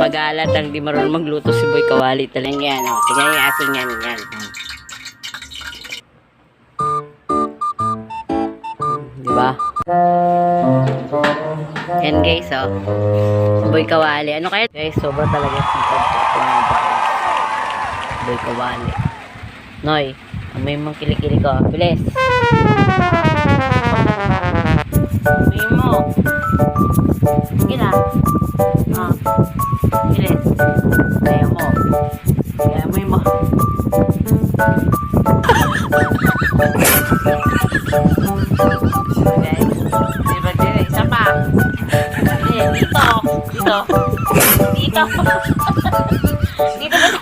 pag-aalat ang di marunong magluto si Boy Kawali talaga yan. Oh. Tingnan yung asin yan. Yan. Diba? Yan guys, oh. Boy Kawali. Ano kaya? Guys, sobra talaga sipag. Boy Kawali. Noy, may mga kilikili ko. Bilis. May mo. Sige na. Ah. Bilis. Kaya mo. Kaya mo. Okay. Diba din? Isa pa. Dito. Dito. Dito.